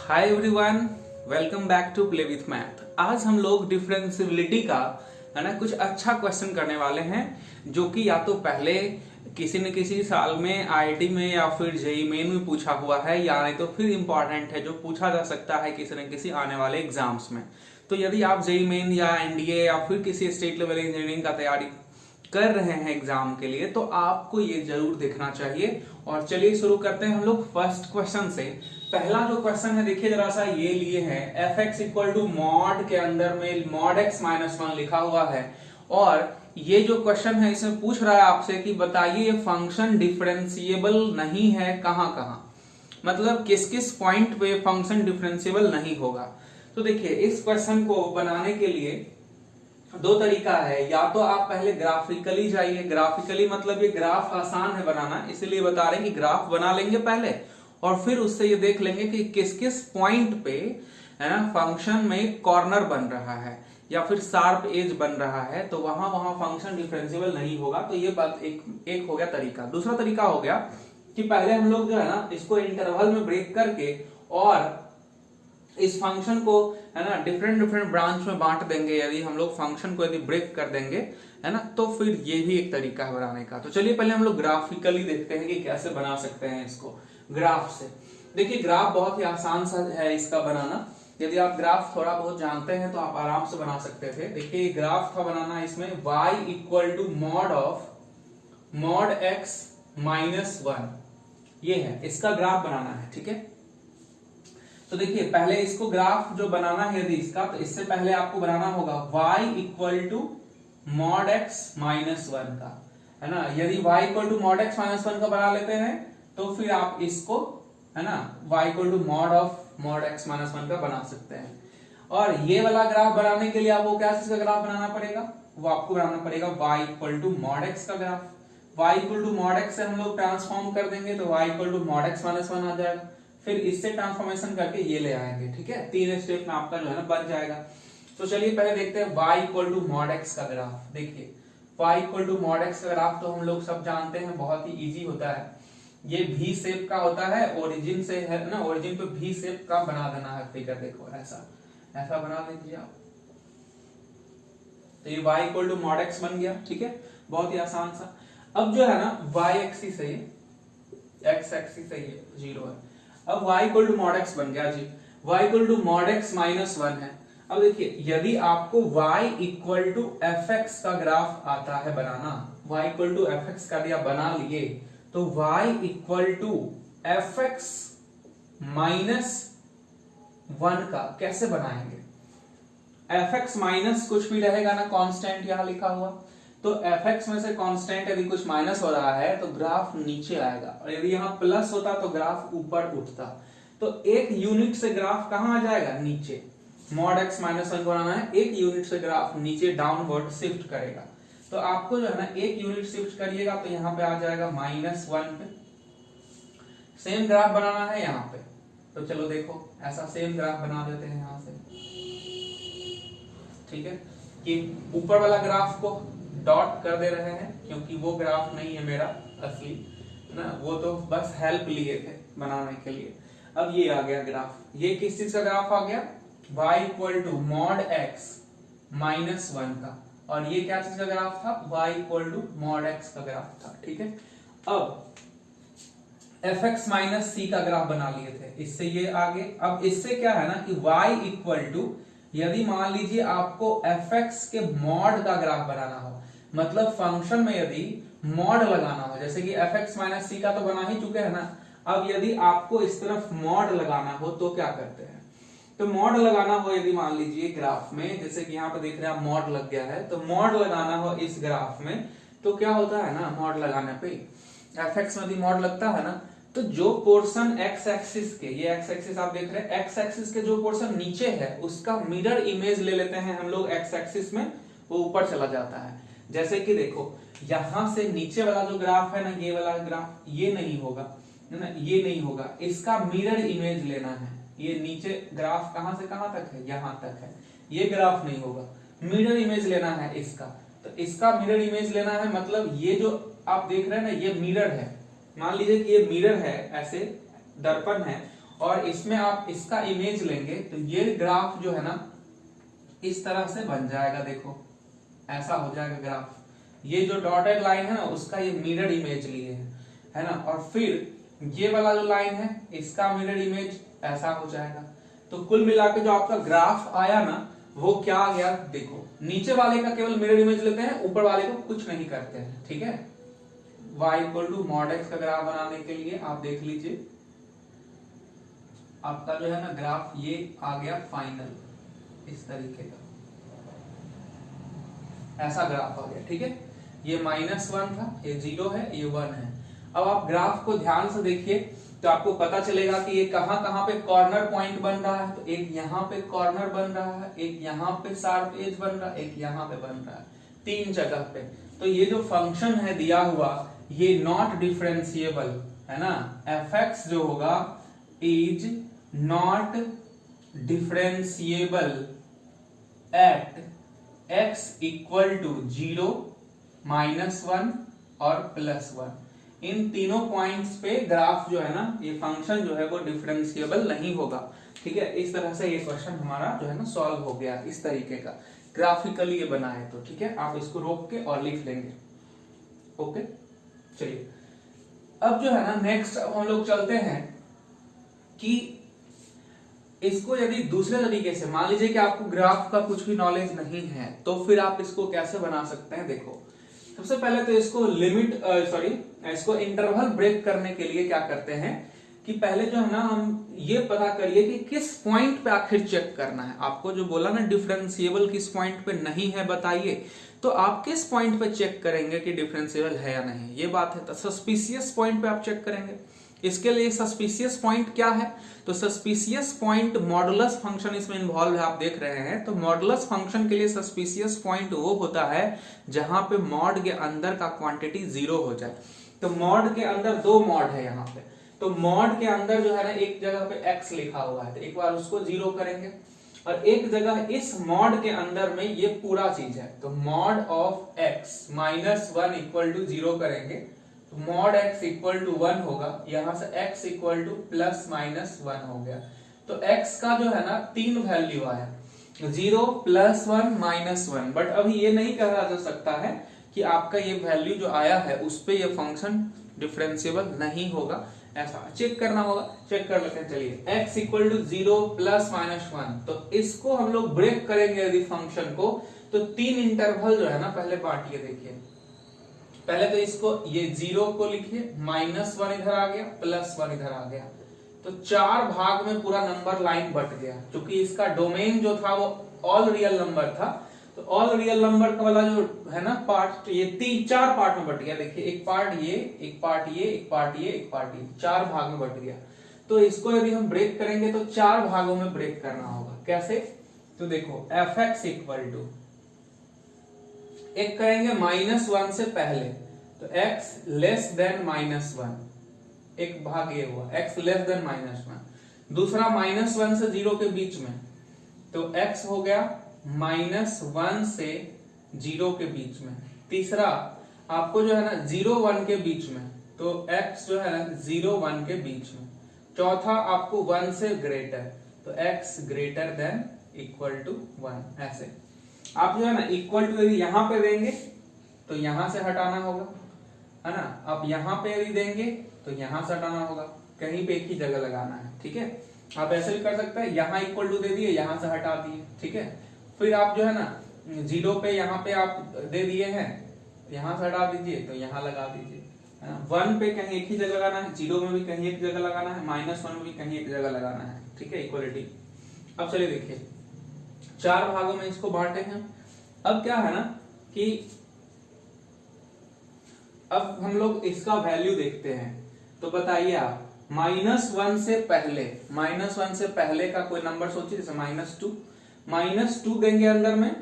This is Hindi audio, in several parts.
Hi everyone, welcome back to Play with Math. आज हम लोग डिफरेंशियबिलिटी का है ना कुछ अच्छा क्वेश्चन करने वाले हैं, जो कि या तो पहले किसी न किसी साल में आईआईटी में या फिर जेईई मेन में पूछा हुआ है, या नहीं तो फिर इम्पोर्टेंट है, जो पूछा जा सकता है किसी न किसी आने वाले एग्जाम्स में। तो यदि आप जेईई मेन या एनडीए या फिर किसी स्टेट लेवल इंजीनियरिंग का तैयारी कर रहे हैं एग्जाम के लिए, तो आपको ये जरूर देखना चाहिए। और चलिए शुरू करते हैं हम लोग फर्स्ट क्वेश्चन से। पहला जो क्वेश्चन है, देखिए जरा सा, ये लिए है f x equal to mod के अंदर में मॉड एक्स माइनस वन लिखा हुआ है। और ये जो क्वेश्चन है इसमें पूछ रहा है आपसे कि बताइए ये फंक्शन डिफरेंशिएबल नहीं है कहां कहां, मतलब किस किस पॉइंट पे फंक्शन डिफरेंशिएबल नहीं होगा। तो देखिए इस क्वेश्चन को बनाने के लिए दो तरीका है। या तो आप पहले ग्राफिकली जाइए, ग्राफिकली मतलब ये ग्राफ आसान है बनाना, इसलिए बता रहे हैं कि ग्राफ बना लेंगे पहले और फिर उससे ये देख लेंगे कि किस किस पॉइंट पे है ना फंक्शन में कॉर्नर बन रहा है या फिर शार्प एज बन रहा है, तो वहां वहां फंक्शन डिफरेंशिएबल नहीं होगा। तो ये बात एक हो गया तरीका। दूसरा तरीका हो गया कि पहले हम लोग जो है ना इसको इंटरवल में ब्रेक करके और इस फंक्शन को है ना डिफरेंट डिफरेंट ब्रांच में बांट देंगे। यदि हम लोग फंक्शन को यदि ब्रेक कर देंगे है ना, तो फिर ये भी एक तरीका है बनाने का। तो चलिए पहले हम लोग ग्राफिकली देखते हैं कि कैसे बना सकते हैं इसको ग्राफ से। देखिए ग्राफ बहुत ही आसान सा है इसका बनाना। यदि आप ग्राफ थोड़ा बहुत जानते हैं तो आप आराम से बना सकते थे। देखिए ग्राफ था बनाना, इसमें y equal to mod of mod x minus one, ये है इसका ग्राफ बनाना है। ठीक है, तो देखिए पहले इसको ग्राफ जो बनाना है यदि इसका, तो इससे पहले आपको बनाना होगा y equal to mod x minus one का, है ना। यदि y equal to mod x minus one का बना लेते हैं तो फिर आप इसको है ना y equal to mod of mod x minus one का बना सकते हैं। और ये वाला ग्राफ बनाने के लिए आपको क्या चीज का ग्राफ बनाना पड़ेगा, वो आपको बनाना पड़ेगा y equal to mod x का graph. y equal to mod x से हम लोग ट्रांसफॉर्म कर देंगे तो y equal to mod x minus one आ जाएगा। फिर इससे ट्रांसफॉर्मेशन करके ये ले आएंगे। ठीक है, तीन स्टेप में आपका जो है ना बन जाएगा। तो चलिए पहले देखते हैं y equal to mod x का ग्राफ। देखिए y equal to mod x का ग्राफ तो हम लोग सब जानते हैं, बहुत ही इजी होता है। ये v शेप का होता है, ओरिजिन से है ना, ओरिजिन पे v शेप का बना देना है फिगर। देखो ऐसा ऐसा बना लीजिए आप, तो ये y equal to mod x बन गया। ठीक है, बहुत ही आसान सा। अब जो है ना y एक्सिस है, x एक्सिस है, ये 0 है। अब y equal to mod x बन गया जी, y equal to mod x minus one है। अब देखिए यदि आपको y equal to f x का ग्राफ आता है बनाना, y equal to f x का दिया बना लिए, तो y equal to f x minus one का कैसे बनाएंगे। एफ एक्स माइनस कुछ भी रहेगा ना, कांस्टेंट यहां लिखा हुआ, तो एफ एक्स में से कांस्टेंट यदि कुछ माइनस हो रहा है तो ग्राफ नीचे आएगा, और यदि यहाँ प्लस होता तो ग्राफ ऊपर उठता। तो एक यूनिट से ग्राफ कहां आ जाएगा, नीचे। मॉड एक्स माइनस वन बनाना है, एक यूनिट से ग्राफ नीचे डाउनवर्ड शिफ्ट करेगा। तो आपको जो है ना एक यूनिट शिफ्ट करिएगा तो यहाँ पे आ जाएगा माइनस वन पे। सेम ग्राफ बनाना है यहाँ पे, तो चलो देखो ऐसा सेम ग्राफ बना देते हैं यहाँ से। ठीक है, कि ऊपर वाला ग्राफ को डॉट कर दे रहे हैं क्योंकि वो ग्राफ नहीं है मेरा असली ना, वो तो बस हेल्प लिए थे बनाने के लिए। अब ये आ गया ग्राफ, ये किस चीज का ग्राफ आ गया, y equal to mod x minus one का, और ये क्या चीज का ग्राफ था, y equal to mod x का ग्राफ था। ठीक है, अब एफ एक्स माइनस सी का ग्राफ बना लिए थे, इससे ये आगे। अब इससे क्या है ना कि y इक्वल टू, यदि मान लीजिए आपको एफ एक्स के मॉड का ग्राफ बनाना हो, मतलब फंक्शन में यदि मॉड लगाना हो, जैसे कि एफ एक्स माइनस सी का तो बना ही चुके हैं ना, अब यदि आपको इस तरफ मॉड लगाना हो तो क्या करते हैं। तो मॉड लगाना हो यदि मान लीजिए ग्राफ में, जैसे कि यहाँ पे देख रहे हैं मॉड लग गया है, तो मॉड लगाना हो इस ग्राफ में तो क्या होता है ना, मॉड लगाने पे एफ एक्स में यदि मॉड लगता है ना, तो जो पोर्शन एक्स एक्सिस के, ये एक्स एक्सिस आप देख रहे हैं, एक्स एक्सिस के जो पोर्शन नीचे है उसका मिरर इमेज ले लेते हैं हम लोग एक्स एक्सिस में, वो ऊपर चला जाता है। जैसे कि देखो यहां से नीचे वाला जो ग्राफ है ना, ये वाला ग्राफ ये नहीं होगा है ना, ये नहीं होगा, इसका मिरर इमेज लेना है। ये नीचे ग्राफ कहां से कहां तक है, यहां तक है, ये ग्राफ नहीं होगा, मिरर इमेज लेना है इसका। तो इसका मिरर इमेज लेना है, मतलब ये जो आप देख रहे हैं ना ये मिरर है, मान लीजिए कि ये मिरर है, ऐसे दर्पण है, और इसमें आप इसका इमेज लेंगे तो ये ग्राफ जो है ना इस तरह से बन जाएगा, देखो ऐसा हो जाएगा ग्राफ। ये जो डॉटेड लाइन है ना उसका ये मिरर इमेज लिए है ना, और फिर ये वाला जो लाइन है इसका मिरर इमेज ऐसा हो जाएगा। तो कुल मिलाकर जो आपका ग्राफ आया ना वो क्या आ गया, देखो नीचे वाले का केवल मिरर इमेज लेते हैं, ऊपर वाले को कुछ नहीं करते हैं, ठीक है। y = mod x का ग्राफ बनाने के लिए आप देख लीजिए, आपका जो है ना ग्राफ ये आ गया फाइनल इस तरीके का, ऐसा ग्राफ आ गया, ठीक है। ये -1 था, ये 0 है, ये 1 है। अब आप ग्राफ को ध्यान से देखिए तो आपको पता चलेगा कि ये कहां कहां पे कॉर्नर पॉइंट बन रहा है। तो एक यहाँ पे कॉर्नर बन रहा है, एक यहाँ पे शार्प एज बन रहा है, एक यहाँ पे बन रहा है, 3 जगह पे। तो ये जो फंक्शन है दिया हुआ ये नॉट डिफरेंशिएबल है ना, fx जो होगा is not differentiable eight x = 0, -1 और +1। इन तीनों पॉइंट्स पे ग्राफ जो है ना ये फंक्शन जो है वो डिफरेंशिएबल नहीं होगा, ठीक है। इस तरह से ये क्वेश्चन हमारा जो है ना सॉल्व हो गया, इस तरीके का ग्राफिकली ये बना है। तो ठीक है, आप इसको रोक के और लिख लेंगे। ओके, चलिए अब जो है ना नेक्स्ट हम लोग चलते हैं कि इसको यदि दूसरे तरीके से, मान लीजिए कि आपको ग्राफ का कुछ भी नॉलेज नहीं है तो फिर आप इसको कैसे बना सकते हैं। देखो सबसे पहले तो इसको इसको इंटरवल ब्रेक करने के लिए क्या करते हैं कि पहले जो है ना हम ये पता करिए कि किस पॉइंट पे आखिर चेक करना है। आपको जो बोला ना डिफरेंशिएबल किस पॉइंट पे नहीं है बताइए, तो आप किस पॉइंट पे चेक करेंगे कि डिफरेंशिएबल है या नहीं, ये बात है। तो सस्पिशियस पॉइंट पे आप चेक करेंगे। इसके लिए सस्पिशियस पॉइंट क्या है, तो सस्पिशियस पॉइंट मॉडुलस फंक्शन इसमें इन्वॉल्व है, आप देख रहे हैं। तो मॉडुलस फंक्शन के लिए सस्पिशियस पॉइंट वो होता है जहां पे मॉड के अंदर का क्वांटिटी 0 हो जाए। तो मॉड के अंदर 2 मॉड है यहाँ पे, तो मॉड के अंदर जो है ना एक जगह पे x लिखा हुआ है, तो एक बार उसको 0 करेंगे, और एक जगह इस मॉड के अंदर में ये पूरा चीज है, तो मॉड ऑफ x -1 = 0 करेंगे, तो मॉड x = 1 होगा, यहां से x = +-1 हो गया। तो x का जो है ना 3 वैल्यू आया, 0 +1 -1। बट अभी ये नहीं कहा जा सकता है कि आपका ये वैल्यू जो आया है उस पे ये फंक्शन डिफरेंशिएबल नहीं होगा, ऐसा चेक करना होगा। चेक कर लेते हैं, चलिए x = 0 +-1। तो इसको हम लोग ब्रेक करेंगे यदि फंक्शन को, तो 3 इंटरवल जो है ना पहले बांटिए। देखिए पहले तो इसको ये 0 को लिखिए, -1 इधर आ गया, +1 इधर आ गया, तो 4 भाग में पूरा नंबर लाइन बट गया। क्योंकि इसका डोमेन जो था वो ऑल रियल नंबर था, तो ऑल रियल नंबर का वाला जो है ना पार्ट, ये 4 पार्ट में बट गया। देखिए एक पार्ट ये, एक पार्ट ये, एक पार्ट ये, एक पार्ट ये, 4 भाग में बट गया। तो इसको यदि हम ब्रेक करेंगे तो 4 भागों में ब्रेक करना होगा। कैसे, तो देखो fx = एक करेंगे -1 से पहले, तो x <-1, एक भाग ये हुआ, x <-1। दूसरा -1 से 0 के बीच में, तो x हो गया -1 से 0 के बीच में। तीसरा आपको जो है ना 0-1 के बीच में, तो x जो है ना 0-1 के बीच में। चौथा आपको 1 से ग्रेटर, तो x > 1। ऐसे आप जो है ना इक्वल टू यदि यहां पे देंगे तो यहां से हटाना होगा, है ना। आप यहां पे यदि देंगे तो यहां से हटाना होगा, कहीं पे एक ही जगह लगाना है, ठीक है। आप ऐसे भी कर सकते हैं, यहां इक्वल टू दे दिए, यहां से हटा दिए, ठीक है। फिर आप जो है ना 0 पे यहाँ पे आप दे दिए हैं, यहां से हटा दीजिए, तो यहां लगा दीजिए, है ना। 1 पे कहीं एक ही जगह लगाना है, 0 में भी कहीं एक जगह लगाना है, -1 में भी कहीं एक जगह लगाना है, ठीक है, इक्वलिटी। अब चलिए देखिए 4 भागों में इसको बांटे हैं। अब क्या है ना कि अब हम लोग इसका वैल्यू देखते हैं, तो बताइए आप -1 से पहले का कोई नंबर सोचिए, जैसे -2 देंगे अंदर में,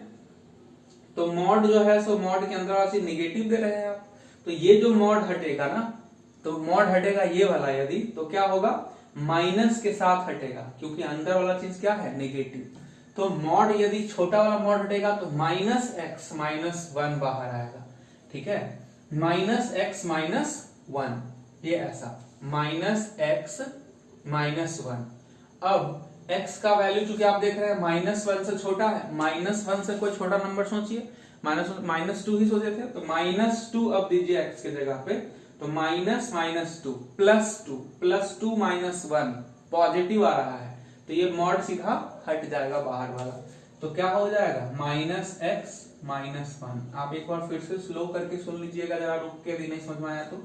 तो मॉड जो है सो मॉड के अंदर वाला चीज निगेटिव दे रहे हैं आप, तो ये जो मॉड हटेगा ना, तो मॉड हटेगा ये वाला यदि, तो क्या होगा माइनस के साथ हटेगा, क्योंकि अंदर वाला चीज क्या है नेगेटिव। तो मॉड यदि छोटा वाला मॉड हटेगा तो -x -1 बाहर आएगा, ठीक है, -x -1, ये ऐसा -x -1 अब x का वैल्यू चूंकि आप देख रहे हैं -1 से छोटा है, -1 से कोई छोटा नंबर सोचिए, -2 ही सोचे थे, तो -2 अब दीजिए x के जगह पे, तो -2 प्लस टू -1 पॉजिटिव आ रहा है, तो ये मॉड सीधा हट जाएगा बाहर वाला, तो क्या हो जाएगा -x -1। आप एक बार फिर से स्लो करके सुन लीजिएगा जरा, रुक के भी नहीं समझ में आया तो।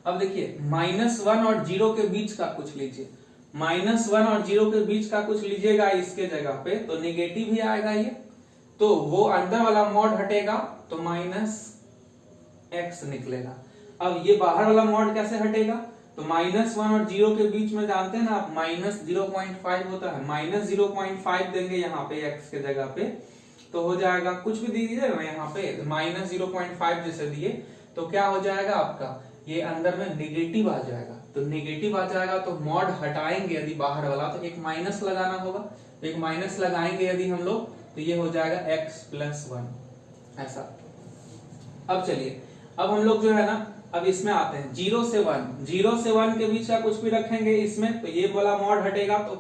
अब देखिए -1 और 0 के बीच का कुछ लीजिए, -1 और 0 के बीच का कुछ लीजिएगा इसके जगह पे, तो नेगेटिव ही आएगा ये, तो वो अंदर वाला मॉड हटेगा तो -x निकलेगा। अब ये बाहर वाला मॉड कैसे हटेगा, तो -1 और 0 के बीच में जानते हैं ना आप -0.5 होता है, -0.5 देंगे यहाँ पे x के जगह पे, तो हो जाएगा कुछ भी दीजिए ना यहाँ पे -0.5 जैसे दिए, तो क्या हो जाएगा आपका, ये अंदर में नेगेटिव आ जाएगा, तो नेगेटिव आ जाएगा तो मॉड हटाएंगे यदि बाहर वाला, तो एक माइनस लगाना होगा, तो एक माइनस लगाएंगे यदि हम लोग, तो ये हो जाएगा x + 1 ऐसा। अब चलिए, अब हम लोग जो है ना, अब इसमें आते हैं 0 से 1 के बीच का कुछ भी रखेंगे इसमें, तो ये वाला मॉड हटेगा तो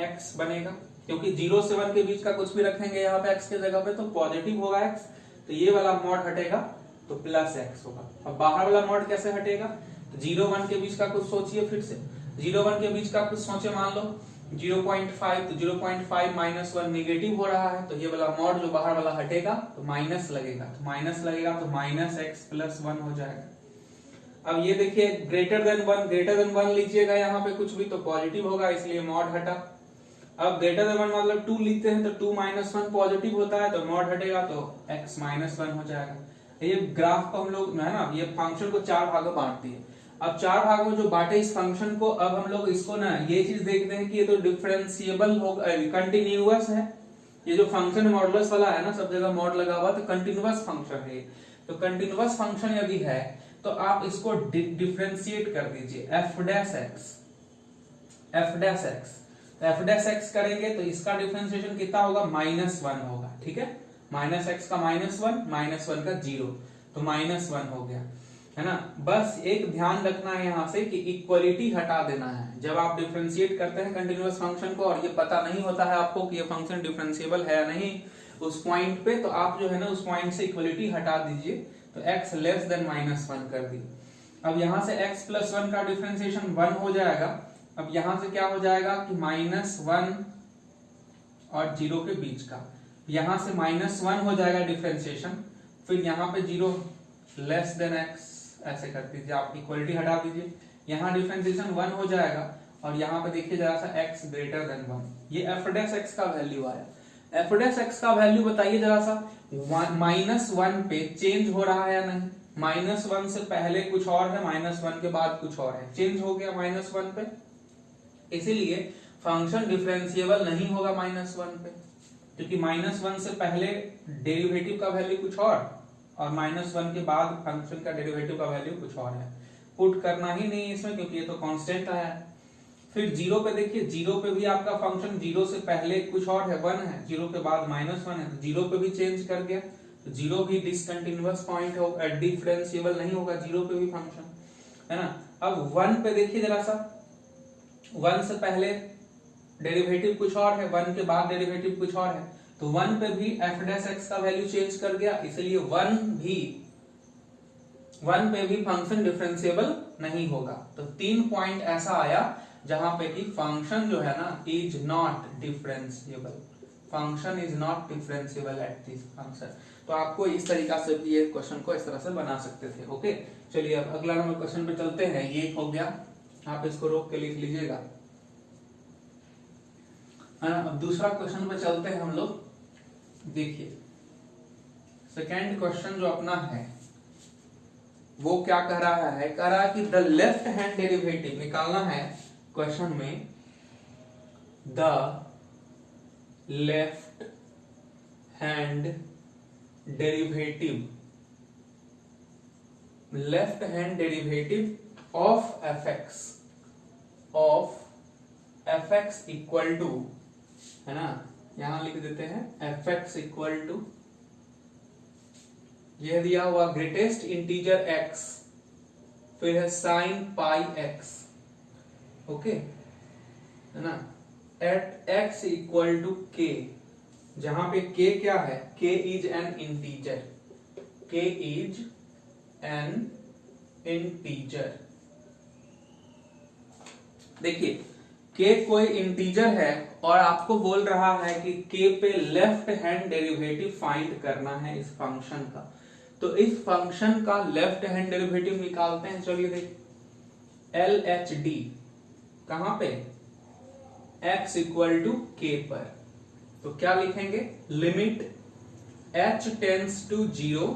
x बनेगा, क्योंकि 0 से 1 के बीच का कुछ भी रखेंगे यहाँ पे x के जगह पे, तो पॉजिटिव होगा x, तो ये वाला मॉड हटेगा तो +x होगा। अब बाहर वाला मॉड कैसे हटेगा, तो 0-1 के बीच का कुछ सोचिए, फिर से 0-1 के बीच का कुछ सोचे, मान लो 0.5, तो 0.5 -1 नेगेटिव हो रहा है, तो ये वाला मॉड जो बाहर वाला हटेगा तो माइनस लगेगा, तो माइनस लगेगा तो -x + 1 हो जाएगा। अब ये देखिए ग्रेटर देन 1 लीजिएगा यहाँ पे कुछ भी, तो पॉजिटिव होगा, इसलिए मॉड हटा। अब ग्रेटर देन 1 मतलब 2 लिखते हैं, तो 2 - 1 पॉजिटिव होता है, तो मॉड हटेगा तो x - 1 हो जाएगा। ये ग्राफ को हम लोग है ना, ये फंक्शन को 4 भागों में बांट दिए। अब 4 भागों में जो बांटे इस फंक्शन को, अब हम लोग इसको ना ये चीज देखते हैं कि ये तो डिफरेंशिएबल होगा, कंटिन्यूअस है, ये जो फंक्शन मॉडुलस वाला है ना, सब जगह मॉड लगा हुआ, तो कंटिन्यूअस फंक्शन है। तो कंटिन्यूअस फंक्शन यदि है तो आप इसको डिफरेंशिएट कर दीजिए f'(x) करेंगे तो इसका डिफरेंशिएशन कितना होगा, -1 होगा, ठीक है, -x का -1 का 0, तो -1 हो गया, है ना। बस एक ध्यान रखना है यहाँ से कि इक्वलिटी हटा देना है जब आप डिफरेंशिएट करते हैं कंटिन्यूअस फंक्शन को, और ये पता नहीं होता है आपको कि ये फंक्शन डिफरेंशिएबल है या नहीं उस पॉइंट पे, तो आप जो है ना उस पॉइंट से इक्वलिटी हटा दीजिए, तो x < -1 कर दी। अब यहाँ से x + 1 का डिफरेंशिएशन 1 हो जाएगा। अब यहाँ से क्या हो जाएगा कि -1 और 0 के बीच का, यहाँ से -1 हो जाएगा डिफरेंशिएशन, फिर यहाँ पे 0 <x ऐसे कर दीजिए, आप इक्वलिटी हटा दीजिए, यहाँ डिफरेंशिएशन 1 हो जाएगा, और यहाँ पे देखिए जरा सा x > 1, ये f' का वैल्यू आया। f' का वैल्यू बताइए जरा सा, -1 पे चेंज हो रहा है या नहीं, -1 से पहले कुछ और है, -1 के बाद कुछ और है, चेंज हो गया -1 पे, इसीलिए फंक्शन डिफरेंशिएबल नहीं होगा -1 पे, क्योंकि -1 से पहले डेरिवेटिव का वैल्यू कुछ और -1 के बाद फंक्शन का डेरिवेटिव का वैल्यू कुछ और है, पुट करना ही नहीं इसमें, क्योंकि ये तो कांस्टेंट आया है। फिर 0 पे देखिए, 0 पे भी आपका फंक्शन 0 से पहले कुछ और है, 1 है, 0 के बाद -1 है, तो 0 पे भी चेंज कर गया, तो 0 भी डिसकंटिन्यूअस पॉइंट होगा, डिफरेंशिएबल नहीं होगा 0 पे भी फंक्शन, है ना। अब 1 पे देखिए जरा सा, 1 से पहले डेरिवेटिव कुछ और है, 1 के बाद डेरिवेटिव कुछ और है, तो 1 पे भी f' का वैल्यू चेंज कर गया, इसलिए 1 पे भी फंक्शन डिफरेंशिएबल नहीं होगा। तो 3 पॉइंट ऐसा आया जहां पे कि फंक्शन जो है ना is not differentiable, function is not differentiable at this function. तो आपको इस तरीका से भी ये क्वेश्चन को इस तरह से बना सकते थे। ओके, चलिए अब अगला नंबर क्वेश्चन पे चलते हैं। ये हो गया, आप इसको रोक के लिख लीजिएगा, है ना। अब दूसरा क्वेश्चन पे चलते हैं हम लोग। देखिए सेकेंड क्वेश्चन जो अपना है वो क्या कह रहा है, कह रहा है कि द लेफ्ट हैंड डेरिवेटिव निकालना है क्वेश्चन में, the left hand derivative of fx equal to, है ना, यहां लिख देते हैं fx इक्वल टू, यह दिया हुआ ग्रेटेस्ट इंटीजर x, फिर है sin πx, ओके है ना, at x equal to k, जहां पे k क्या है, k is an integer, k is an integer. देखिए k कोई इंटीजर है और आपको बोल रहा है कि k पे लेफ्ट हैंड डेरिवेटिव फाइंड करना है इस फंक्शन का। तो इस फंक्शन का लेफ्ट हैंड डेरिवेटिव निकालते हैं। चलिए देखिए, LHD कहां पे, x इक्वल टू k पर। तो क्या लिखेंगे, limit h tends to 0,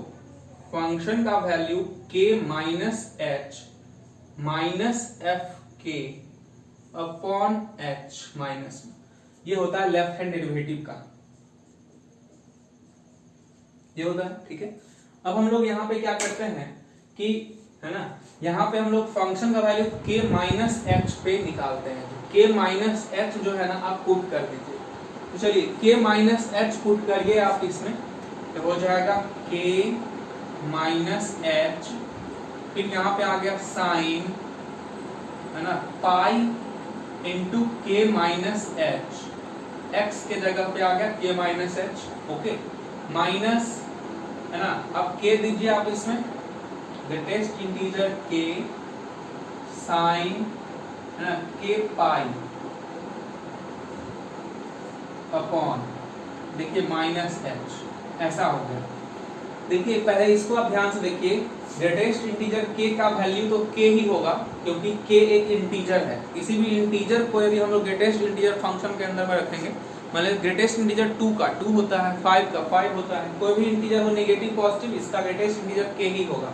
function का value k minus h minus F के अपॉन h माइनस, ये होता है लेफ्ट हैंड डेरिवेटिव का, ये होता है। ठीक है, अब हम लोग यहाँ पे क्या करते हैं कि है ना, यहाँ पे हम लोग फंक्शन का वैल्यू k माइनस एच पे निकालते हैं। k माइनस एच जो है ना आप पुट कर दीजिए। तो चलिए k माइनस एच पुट करिए आप इसमें, तो हो जाएगा k माइनस एच, फिर यहाँ पे आ गया साइन है ना पाई इंटू के माइनस एच, एक्स के जगह पे आ गया के माइनस एच, ओके, माइनस है ना, अब के दीजिए आप इसमें, ग्रेटेस्ट इंटीजर के साइन है ना के पाई अपॉन, देखिए माइनस एच, ऐसा हो गया। देखिए पहले इसको आप ध्यान से देखिए, ग्रेटेस्ट इंटीजर k का वैल्यू तो k ही होगा क्योंकि k एक इंटीजर है। किसी भी इंटीजर को यदि हम लोग ग्रेटेस्ट इंटीजर फंक्शन के अंदर में रखेंगे, मतलब ग्रेटेस्ट इंटीजर 2 का 2 होता है, 5 का 5 होता है, कोई भी इंटीजर हो नेगेटिव पॉजिटिव, इसका ग्रेटेस्ट इंटीजर k ही होगा।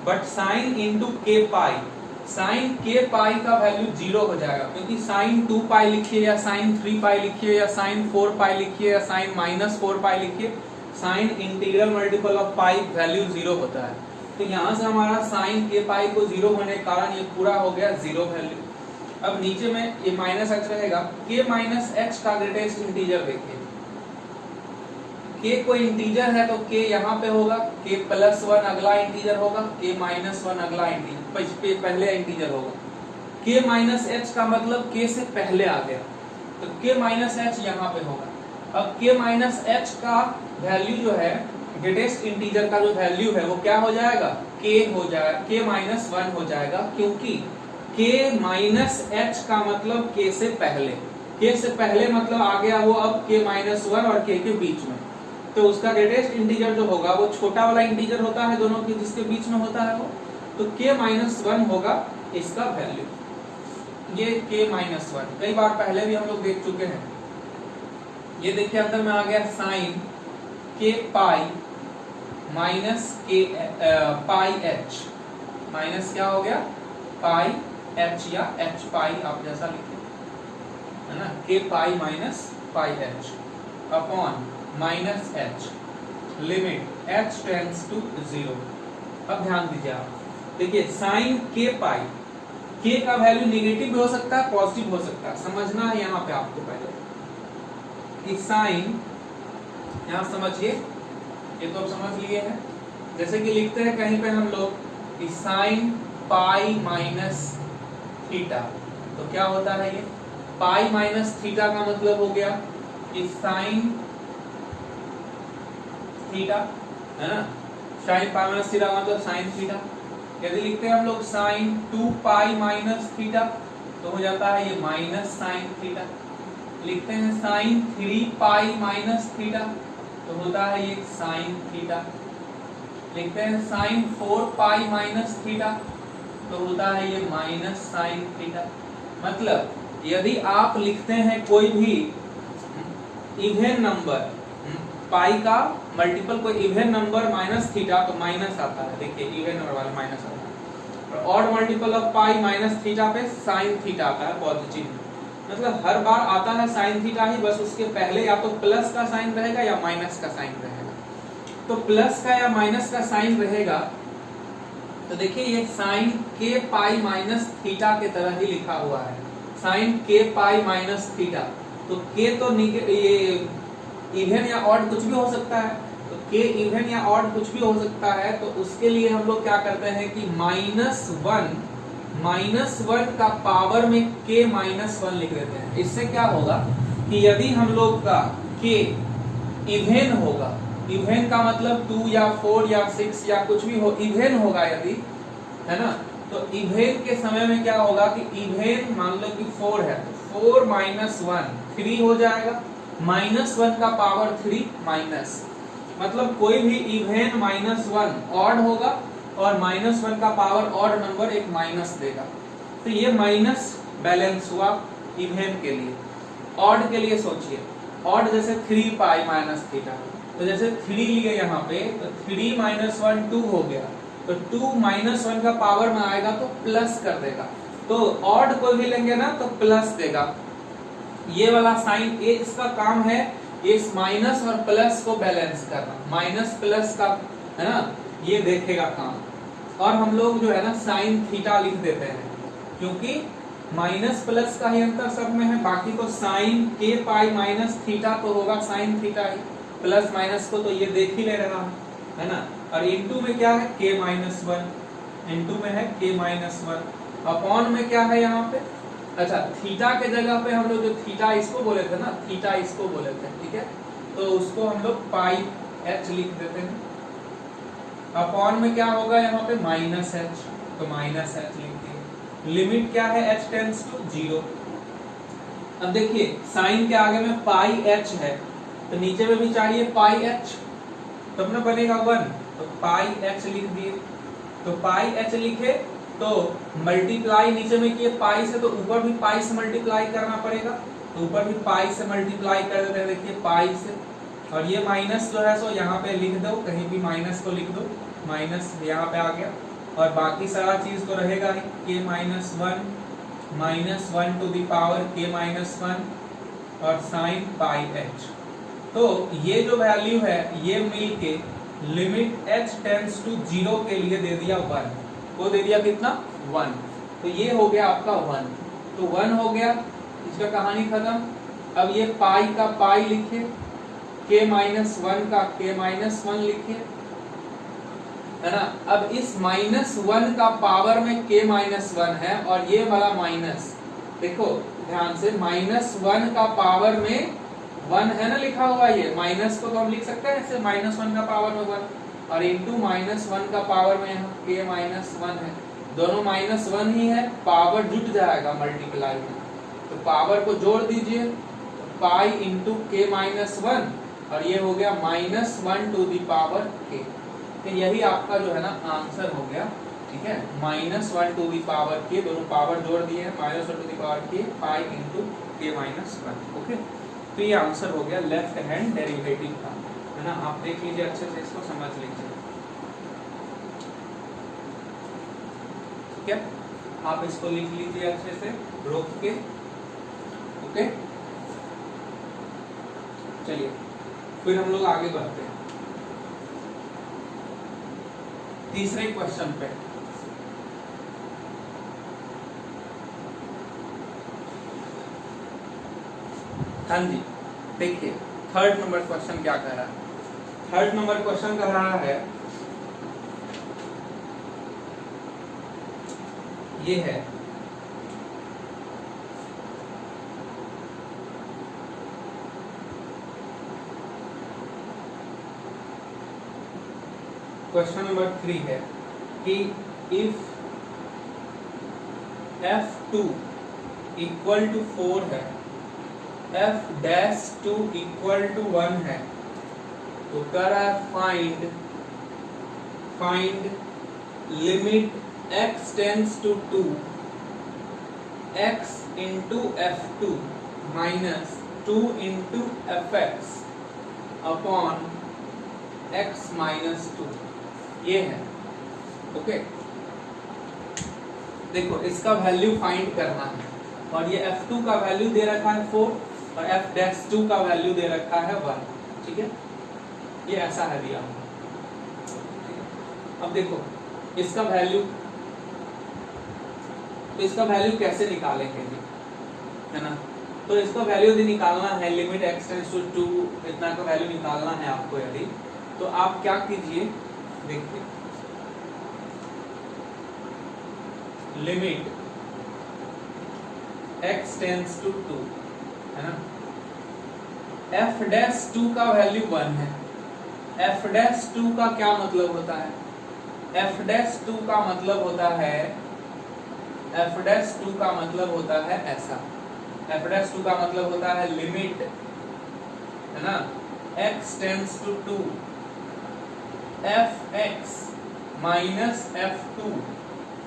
But sine into k pi, sine k pi का वैल्यू 0 हो जाएगा क्योंकि साइन 2 पाई लिखिए या साइन 3 पाई लिखिए या साइन 4 पाई लिखिए या साइन माइनस 4 पाई लिखिए, sine integral multiple of pi value 0 होता है। तो यहाँ से हमारा साइन के पाई को 0 होने के कारण ये पूरा हो गया 0 वैल्यू। अब नीचे में ये माइनस एच रहेगा, k माइनस एच का ग्रेटेस्ट इंटीजर देखिए, k कोई इंटीजर है तो k यहाँ पे होगा, k प्लस 1 अगला इंटीजर होगा, k माइनस 1 अगला इंटीजर पहले इंटीजर होगा। k माइनस एच का मतलब k से पहले आ गया, तो k माइनस एच यहाँ पे होगा। अब k माइनस एच का वैल्यू जो है, ग्रेटेस्ट इंटीजर का जो वैल्यू है वो क्या हो जाएगा, k हो जाएगा, k माइनस 1 हो जाएगा, क्योंकि k माइनस एच का मतलब k से पहले, k से पहले मतलब आ गया वो अब k माइनस 1 और k के बीच में, तो उसका ग्रेटेस्ट इंटीजर जो होगा वो छोटा वाला इंटीजर होता है दोनों के जिसके बीच में होता है वो, तो k माइनस 1 होगा इसका वैल्यू, ये k माइनस 1 कई बार पहले भी हम लोग देख चुके हैं। ये देखिए अंदर में आ गया साइन के पाई माइनस के पाई एच, माइनस क्या हो गया पाई एच या एच पाई आप जैसा लिखे है ना, k pi minus pi h upon minus h, limit h tends to 0। अब ध्यान दीजिए आप, देखिए साइन के पाई, के का वैल्यू नेगेटिव भी हो सकता है पॉजिटिव हो सकता है, समझना है यहाँ पे आपको पहले कि साइन, यहाँ समझिए, ये तो आप समझ लिए हैं, जैसे कि लिखते हैं कहीं पे हम लोग कि साइन पाई माइनस थीटा, तो क्या होता है ये पाई माइनस थीटा का मतलब हो गया कि साइन थीटा है ना, साइन पाई माइनस थीटा मतलब साइन थीटा। यदि लिखते हैं हम लोग साइन 2 पाई माइनस थीटा तो हो जाता है ये माइनस साइन थीटा। लिखते हैं साइन 3 पाई माइनस थीटा तो होता है ये साइन थीटा। लिखते हैं साइन 4 पाई माइनस थीटा तो होता है ये माइनस साइन थीटा। मतलब यदि आप लिखते हैं कोई भी इवन नंबर, पाई का मल्टीपल कोई इवन नंबर माइनस थीटा तो माइनस आता है, देखिए इवन नंबर वाला माइनस आता है, और odd multiple of pi minus theta पे साइन थीटा आता है पॉजिटिव। मतलब हर बार आता है साइन थीटा ही, बस उसके पहले या तो प्लस का साइन रहेगा या माइनस का साइन रहेगा। तो प्लस का या माइनस का साइन रहेगा तो देखिए ये साइन के पाई माइनस थीटा के तरह ही लिखा हुआ है, साइन के पाई माइनस थीटा। तो के तो ये इवन या ऑड कुछ भी हो सकता है, तो के इवन या ऑड कुछ भी हो सकता है, तो उसके लिए हम लोग क्या करते हैं कि -1 -1 का पावर में k -1 लिख देते हैं। इससे क्या होगा कि यदि हम लोग का k इवेन होगा, इवेन का मतलब 2 या 4 या 6 या कुछ भी हो, इवेन होगा यदि, है ना, तो इवेन के समय में क्या होगा कि इवेन मान लो कि 4 है तो 4 -1 3 हो जाएगा, -1 का पावर 3 माइनस, मतलब कोई भी इवेन -1 ऑड होगा और -1 का पावर ऑड नंबर एक माइनस देगा। तो ये माइनस बैलेंस हुआ इवेन के लिए। ऑड के लिए सोचिए, ऑड जैसे 3 पाई माइनस थीटा, तो जैसे 3 लिए यहाँ पे तो 3 -1 2 हो गया, तो 2 -1 का पावर में आएगा तो प्लस कर देगा, तो ऑड को भी लेंगे ना तो प्लस देगा। ये वाला साइन, ये इसका काम है इस माइनस और प्लस को बैलेंस करना, माइनस प्लस का, है ना, ये देखेगा काम। और हम लोग जो है ना साइन थीटा लिख देते हैं, क्योंकि माइनस प्लस का ही अंतर सब में है, बाकी तो sine k pi minus theta तो होगा साइन थीटा ही, प्लस माइनस को तो ये देख ही ले रहा है ना। और इनटू में क्या है k -1, इनटू में है k -1, अपॉन में क्या है यहाँ पे, अच्छा थीटा के जगह पे हम लोग जो थीटा इसको बोले थे ना, थीटा इसको बोले थे, ठीक है, तो उसको हम लोग पाई h लिख देते हैं। अपॉन में क्या होगा यहाँ पे -h, तो -h लिख दिए। लिमिट क्या है, h टेंड्स टू 0। अब देखिए साइन के आगे में पाई h है, तो नीचे में भी चाहिए पाई h, तब ना बनेगा 1, तो पाई h लिख दिए। तो पाई h लिखे तो मल्टीप्लाई नीचे में किए पाई से, तो ऊपर भी पाई से मल्टीप्लाई करना पड़ेगा, तो ऊपर भी पाई से मल्टीप्लाई कर देते हैं, देखिए पाई से। और ये माइनस जो है सो यहाँ पे लिख दो, कहीं भी माइनस को लिख दो, माइनस यहाँ पे आ गया। और बाकी सारा चीज तो रहेगा ही, k -1 to the power k -1 और साइन पाई h। तो ये जो वैल्यू है ये मिलके लिमिट h टेंड्स टू 0 के लिए दे दिया 1, वो दे दिया कितना 1, तो ये हो गया आपका 1, तो 1 हो गया, इसका कहानी खत्म। अब ये पाई का पाई लिखे, k -1 का k -1 लिखे, है ना। अब इस -1 का पावर में k -1 है और ये वाला माइनस, देखो ध्यान से, -1 का पावर में 1 है ना लिखा हुआ, ये माइनस को तो हम लिख सकते हैं ऐसे, -1 का पावर में 1 और इंटू -1 का पावर में यहाँ k -1 है, दोनों -1 ही है, पावर जुट जाएगा मल्टीप्लाई में, तो पावर को जोड़ दीजिए, पाई इंटू k -1 और ये हो गया -1 टू दी पावर k। तो यही आपका जो है ना आंसर हो गया, ठीक है, -1 टू दी पावर k, दोनों पावर जोड़ दिए हैं, -1 to the power k, pi into k -1। Okay, तो ये आंसर हो गया लेफ्ट हैंड डेरिवेटिव का, है ना। आप देख लीजिए अच्छे से, इसको समझ लीजिए, ठीक है, आप इसको लिख लीजिए अच्छे से रोक के। ओके, चलिए फिर हम लोग आगे बढ़ते हैं तीसरे क्वेश्चन पे। हाँ जी, देखिए थर्ड नंबर क्वेश्चन क्या कह रहा है। थर्ड नंबर क्वेश्चन कह रहा है, ये है क्वेश्चन नंबर 3 है कि इफ f2 इक्वल टू 4 है, f'2 इक्वल टू 1 है, तो कर रहा है find limit x tends to 2 x into f2 minus 2 into fx upon x minus 2, ये है। ओके, देखो इसका वैल्यू फाइंड करना है, और ये f2 का वैल्यू दे रखा है 4 और f'2 का वैल्यू दे रखा है 1, ठीक है, ये ऐसा है दिया। अब देखो इसका वैल्यू, तो इसका वैल्यू कैसे निकालेंगे जी, है ना। तो इसका वैल्यू यदि निकालना है, लिमिट x टेंड्स टू 2 इतना का वैल्यू निकालना है आपको यदि, तो आप क्या कीजिए, देखिए लिमिट x टेंड्स टू 2, है ना। f डैश 2 का वैल्यू 1 है। f डैश 2 का क्या मतलब होता है? f डैश 2 का मतलब होता है, f डैश 2 का मतलब होता है ऐसा, f डैश 2 का मतलब होता है लिमिट, है ना, x tends to 2 fx minus f2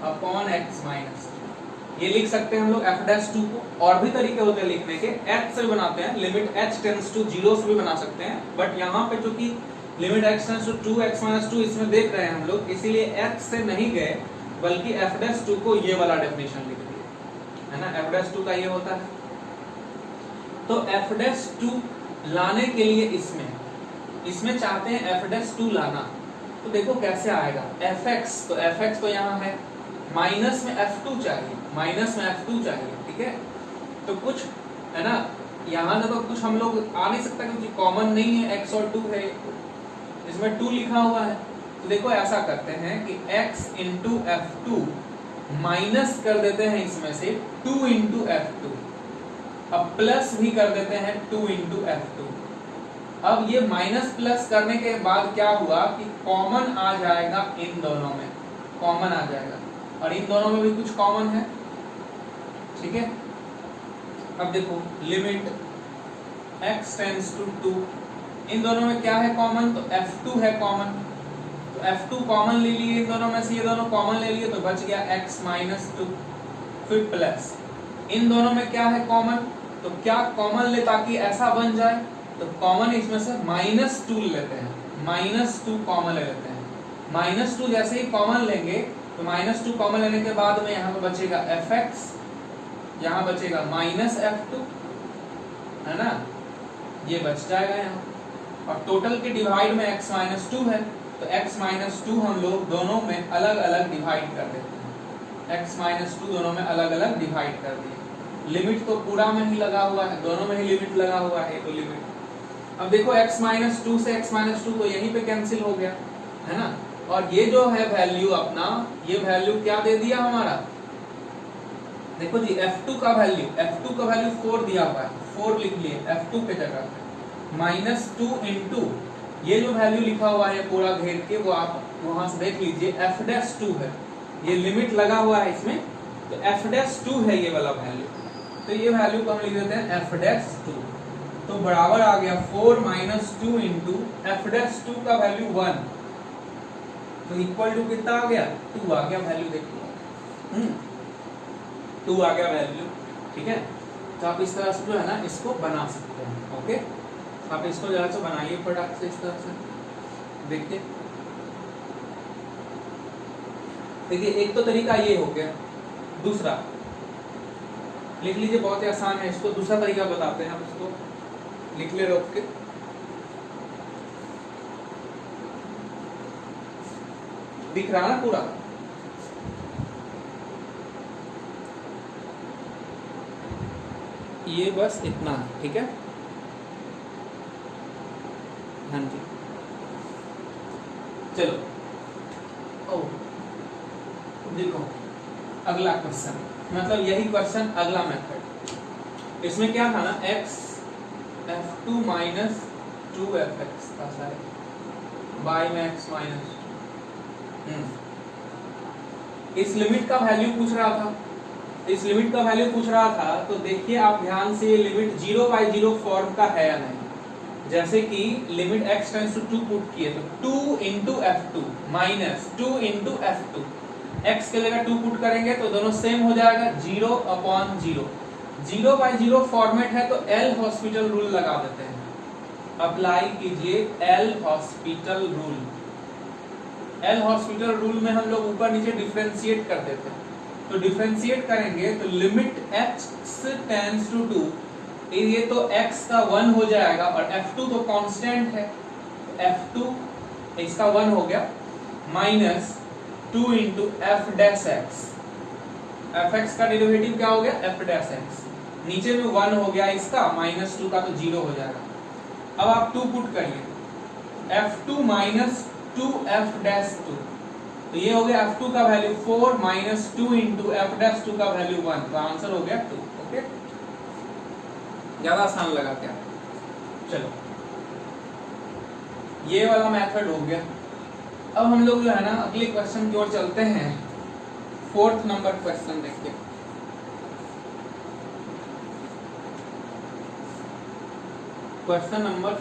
upon x minus 2। ये लिख सकते हैं हम लोग f डैश 2 को। और भी तरीके होते हैं लिखने के, h से भी बनाते हैं, लिमिट h टेंड्स टू 0 से भी बना सकते हैं, बट यहाँ पे चूंकि limit x tends to 2x minus 2 इसमें देख रहे हैं हम लोग, इसीलिए h से नहीं गए बल्कि f डैश 2 को ये वाला डेफिनेशन लिख दिया, है ना। f डैश 2 का ये होता है। तो f डैश 2 लाने के लिए इसमें चाहते हैं f डैश 2 लाना, तो देखो कैसे आएगा। fx तो यहाँ है, माइनस में f2 चाहिए, ठीक है। तो कुछ, है ना, यहाँ देखो कुछ हम लोग आ नहीं सकता क्योंकि कॉमन नहीं है, x और 2 है, इसमें 2 लिखा हुआ है। तो देखो ऐसा करते हैं कि x इंटू f2 माइनस कर देते हैं इसमें से 2 इंटू f2, अब प्लस भी कर देते हैं 2 इंटू f2। अब ये माइनस प्लस करने के बाद क्या हुआ कि कॉमन आ जाएगा, इन दोनों में कॉमन आ जाएगा, और इन दोनों में भी कुछ कॉमन है, ठीक है। अब देखो लिमिट x टेंड्स टू 2, इन दोनों में क्या है कॉमन, तो f2 है कॉमन, तो f2 कॉमन ले लिए इन दोनों में से, ये दोनों कॉमन ले लिए तो बच गया x माइनस 2, फिर प्लस इन दोनों में क्या है कॉमन, तो क्या कॉमन ले ताकि ऐसा बन जाए, तो कॉमन इसमें से -2 लेते हैं, -2 कॉमन ले लेते हैं। -2 जैसे ही कॉमन लेंगे तो -2 कॉमन लेने के बाद में यहाँ पे बचेगा fx, यहाँ बचेगा -f2, है ना, ये बच जाएगा यहाँ। और टोटल के डिवाइड में x माइनस 2 है, तो x माइनस 2 हम लोग दोनों में अलग अलग डिवाइड कर देते हैं, x माइनस 2 दोनों में अलग अलग डिवाइड कर दिए। लिमिट तो पूरा में ही लगा हुआ है, दोनों में ही लिमिट लगा हुआ है, तो लिमिट। अब देखो x माइनस 2 से x माइनस 2 तो यहीं पे कैंसिल हो गया, है ना। और ये जो है वैल्यू अपना, ये वैल्यू क्या दे दिया हमारा, देखो जी f2 का वैल्यू 4 दिया हुआ है, 4 लिख लिए f2 के जगह पे, -2 इंटू ये जो वैल्यू लिखा हुआ है पूरा घेर के, वो आप वहां से देख लीजिए, f डैश 2 है, ये लिमिट लगा हुआ है इसमें, तो f डैश 2 है ये वाला वैल्यू, तो ये वैल्यू को हम लिख देते हैं f डैश 2, तो बराबर आ गया 4 माइनस 2 इंटू f डैश 2 का वैल्यू 1, तो इक्वल टू कितना आ गया, 2 आ गया वैल्यू, देखिए 2 आ गया वैल्यू, ठीक है। तो आप इस तरह से जो है ना इसको बना सकते हैं, ओके। आप इसको जरा से बनाइए फटाक से इस तरह से, देखिए एक तो तरीका ये हो गया, दूसरा लिख लीजिए, बहुत ही आसान है, इसको दूसरा तरीका बताते हैं, हम इसको लिख ले रोक के, दिख रहा ना पूरा, ये बस इतना है, ठीक है, हाँ जी। चलो देखो अगला क्वेश्चन, मतलब यही क्वेश्चन अगला मेथड, इसमें क्या था ना, x f2 माइनस 2fx था शायद, बाई में x माइनस, इस लिमिट का वैल्यू पूछ रहा था, तो देखिए आप ध्यान से, ये लिमिट 0/0 फॉर्म का है या नहीं। जैसे कि limit x tends to 2 put किए, तो 2 into f2 minus 2 into f2, x के जगह 2 पुट करेंगे तो दोनों सेम हो जाएगा, 0/0, 0/0 फॉर्मेट है, तो एल हॉस्पिटल रूल लगा देते हैं, अप्लाई कीजिए L hospital rule. L hospital rule में हम लोग ऊपर नीचे डिफरेंशिएट करते थे, तो डिफरेंशिएट करेंगे तो लिमिट x टेंड्स टू 2, ये तो x का 1 हो जाएगा, और f2 तो कांस्टेंट है, f2 इसका 1 हो गया, minus 2 into f dash x, fx का डेरिवेटिव क्या हो गया, f डैश x, नीचे में 1 हो गया इसका, -2 का तो 0 हो जाएगा। अब आप 2 पुट करिए, f2 माइनस 2f डैश 2, तो ये हो गया F2 का वैल्यू 4 माइनस 2 इंटू F'2 का वैल्यू 1, तो आंसर हो गया 2। ओके, ज्यादा आसान लगा क्या? चलो ये वाला मेथड हो गया। अब हम लोग जो है ना अगले क्वेश्चन की ओर चलते हैं। 4th नंबर क्वेश्चन देखिए। Question number